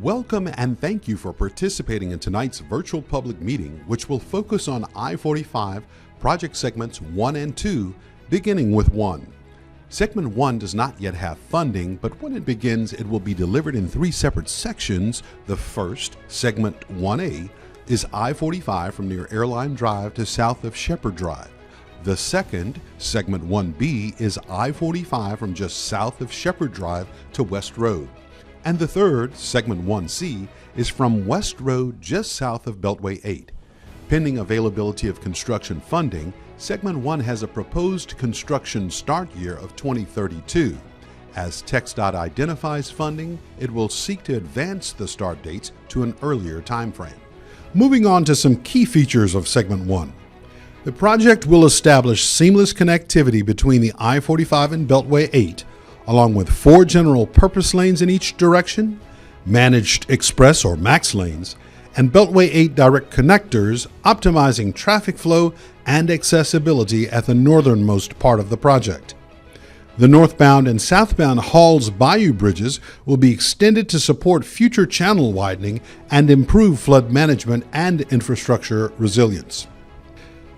Welcome and thank you for participating in tonight's virtual public meeting, which will focus on I-45 project segments 1 and 2, beginning with 1. Segment 1 does not yet have funding, but when it begins, it will be delivered in 3 separate sections. The first, segment 1A, is I-45 from near Airline Drive to south of Shepherd Drive. The second, segment 1B, is I-45 from just south of Shepherd Drive to West Road. And the third, segment 1C, is from West Road just south of Beltway 8. Pending availability of construction funding, segment 1 has a proposed construction start year of 2032. As TxDOT identifies funding, it will seek to advance the start dates to an earlier timeframe. Moving on to some key features of segment 1. The project will establish seamless connectivity between the I-45 and Beltway 8, along with 4 general purpose lanes in each direction, managed express or max lanes, and Beltway 8 direct connectors, optimizing traffic flow and accessibility at the northernmost part of the project. The northbound and southbound Halls Bayou bridges will be extended to support future channel widening and improve flood management and infrastructure resilience.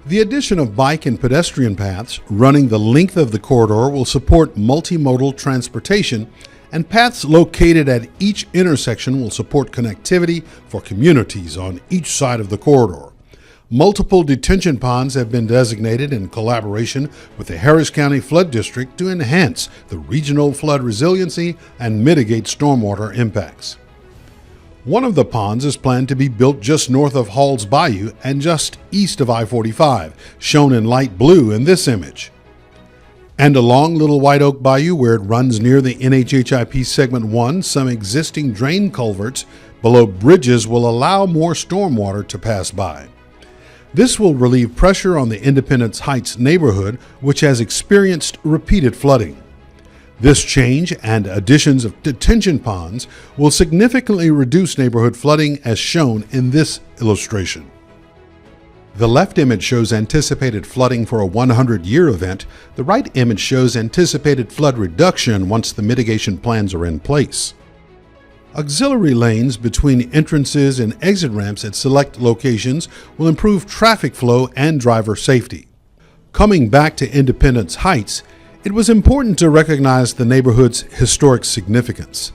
The addition of bike and pedestrian paths running the length of the corridor will support multimodal transportation, and paths located at each intersection will support connectivity for communities on each side of the corridor. Multiple detention ponds have been designated in collaboration with the Harris County Flood District to enhance the regional flood resiliency and mitigate stormwater impacts. One of the ponds is planned to be built just north of Halls Bayou and just east of I-45, shown in light blue in this image. And along Little White Oak Bayou, where it runs near the NHHIP Segment 1, some existing drain culverts below bridges will allow more stormwater to pass by. This will relieve pressure on the Independence Heights neighborhood, which has experienced repeated flooding. This change and additions of detention ponds will significantly reduce neighborhood flooding as shown in this illustration. The left image shows anticipated flooding for a 100-year event. The right image shows anticipated flood reduction once the mitigation plans are in place. Auxiliary lanes between entrances and exit ramps at select locations will improve traffic flow and driver safety. Coming back to Independence Heights, it was important to recognize the neighborhood's historic significance.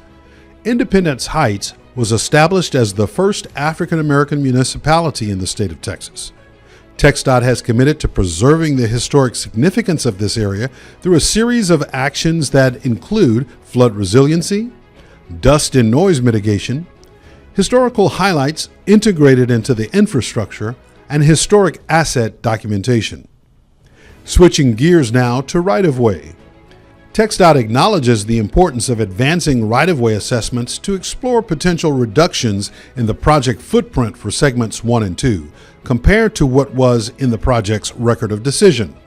Independence Heights was established as the first African American municipality in the state of Texas. TxDOT has committed to preserving the historic significance of this area through a series of actions that include flood resiliency, dust and noise mitigation, historical highlights integrated into the infrastructure, and historic asset documentation. Switching gears now to right-of-way. TxDOT acknowledges the importance of advancing right-of-way assessments to explore potential reductions in the project footprint for segments 1 and 2, compared to what was in the project's record of decision.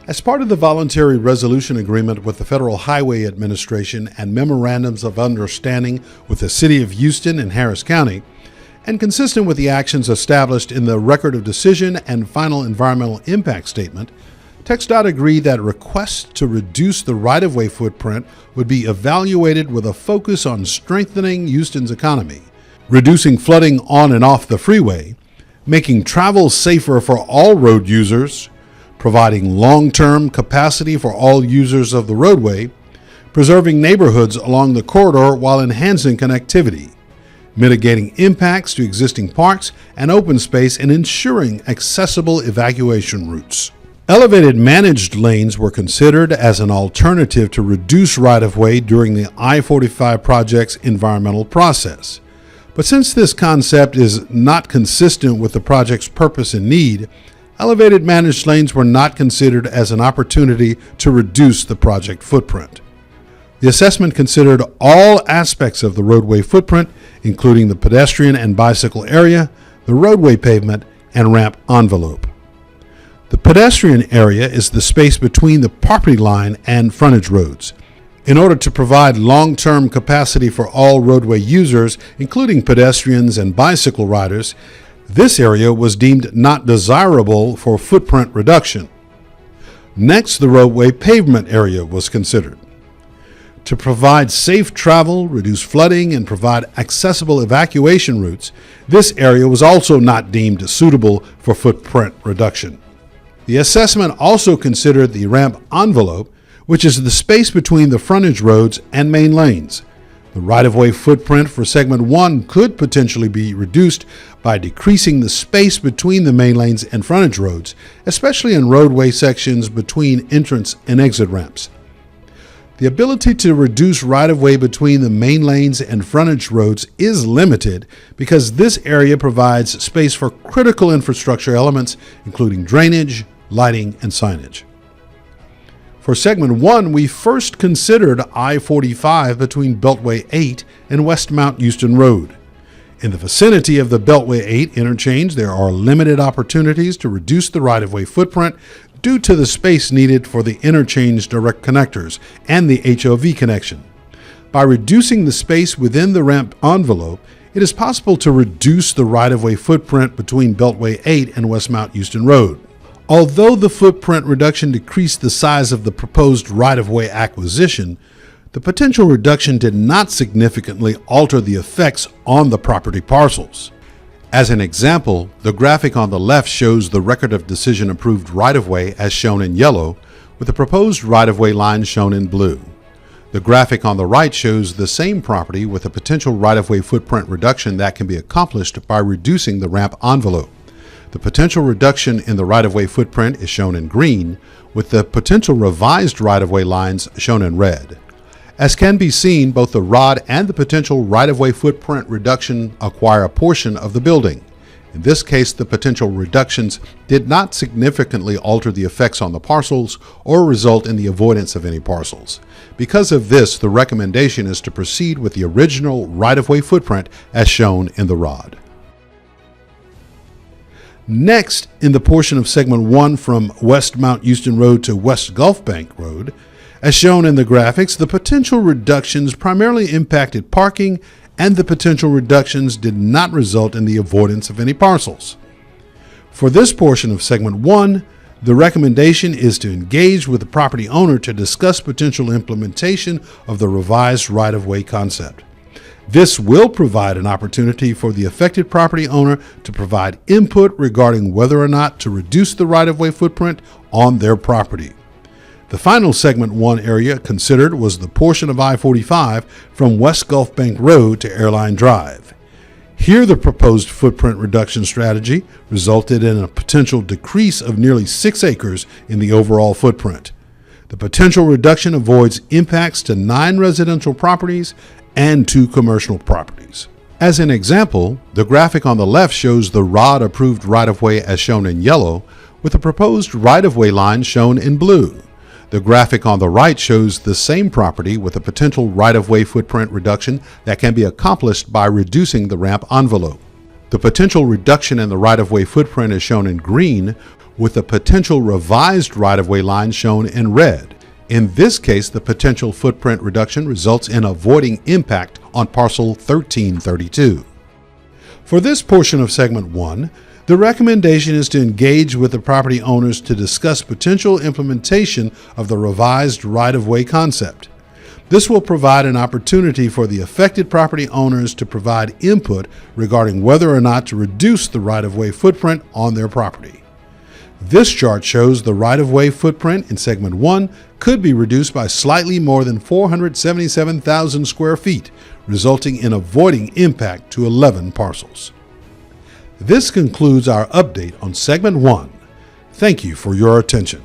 As part of the voluntary resolution agreement with the Federal Highway Administration and memorandums of understanding with the City of Houston and Harris County, and consistent with the actions established in the record of decision and final environmental impact statement, TxDOT agreed that requests to reduce the right-of-way footprint would be evaluated with a focus on strengthening Houston's economy, reducing flooding on and off the freeway, making travel safer for all road users, providing long-term capacity for all users of the roadway, preserving neighborhoods along the corridor while enhancing connectivity, mitigating impacts to existing parks and open space, and ensuring accessible evacuation routes. Elevated managed lanes were considered as an alternative to reduce right-of-way during the I-45 project's environmental process. But since this concept is not consistent with the project's purpose and need, elevated managed lanes were not considered as an opportunity to reduce the project footprint. The assessment considered all aspects of the roadway footprint, including the pedestrian and bicycle area, the roadway pavement, and ramp envelope. The pedestrian area is the space between the property line and frontage roads. In order to provide long-term capacity for all roadway users, including pedestrians and bicycle riders, this area was deemed not desirable for footprint reduction. Next, the roadway pavement area was considered. To provide safe travel, reduce flooding, and provide accessible evacuation routes, this area was also not deemed suitable for footprint reduction. The assessment also considered the ramp envelope, which is the space between the frontage roads and main lanes. The right-of-way footprint for segment 1 could potentially be reduced by decreasing the space between the main lanes and frontage roads, especially in roadway sections between entrance and exit ramps. The ability to reduce right-of-way between the main lanes and frontage roads is limited because this area provides space for critical infrastructure elements, including drainage, lighting, and signage. For segment 1, we first considered I-45 between Beltway 8 and West Mount Houston Road. In the vicinity of the Beltway 8 interchange, there are limited opportunities to reduce the right-of-way footprint due to the space needed for the interchange direct connectors and the HOV connection. By reducing the space within the ramp envelope, it is possible to reduce the right-of-way footprint between Beltway 8 and West Mount Houston Road. Although the footprint reduction decreased the size of the proposed right-of-way acquisition, the potential reduction did not significantly alter the effects on the property parcels. As an example, the graphic on the left shows the record of decision approved right-of-way as shown in yellow, with the proposed right-of-way line shown in blue. The graphic on the right shows the same property with a potential right-of-way footprint reduction that can be accomplished by reducing the ramp envelope. The potential reduction in the right-of-way footprint is shown in green, with the potential revised right-of-way lines shown in red. As can be seen, both the ROD and the potential right-of-way footprint reduction acquire a portion of the building. In this case, the potential reductions did not significantly alter the effects on the parcels or result in the avoidance of any parcels. Because of this, the recommendation is to proceed with the original right-of-way footprint as shown in the ROD. Next, in the portion of segment 1 from West Mount Houston Road to West Gulf Bank Road, as shown in the graphics, the potential reductions primarily impacted parking, and the potential reductions did not result in the avoidance of any parcels. For this portion of segment 1, the recommendation is to engage with the property owner to discuss potential implementation of the revised right-of-way concept. This will provide an opportunity for the affected property owner to provide input regarding whether or not to reduce the right-of-way footprint on their property. The final segment 1 area considered was the portion of I-45 from West Gulf Bank Road to Airline Drive. Here, the proposed footprint reduction strategy resulted in a potential decrease of nearly 6 acres in the overall footprint. The potential reduction avoids impacts to 9 residential properties and 2 commercial properties. As an example, the graphic on the left shows the ROD approved right-of-way as shown in yellow, with the proposed right-of-way line shown in blue. The graphic on the right shows the same property with a potential right-of-way footprint reduction that can be accomplished by reducing the ramp envelope. The potential reduction in the right-of-way footprint is shown in green, with the potential revised right-of-way line shown in red. In this case, the potential footprint reduction results in avoiding impact on parcel 1332. For this portion of segment 1, the recommendation is to engage with the property owners to discuss potential implementation of the revised right-of-way concept. This will provide an opportunity for the affected property owners to provide input regarding whether or not to reduce the right-of-way footprint on their property. This chart shows the right-of-way footprint in segment 1 could be reduced by slightly more than 477,000 square feet, resulting in avoiding impact to 11 parcels. This concludes our update on segment 1. Thank you for your attention.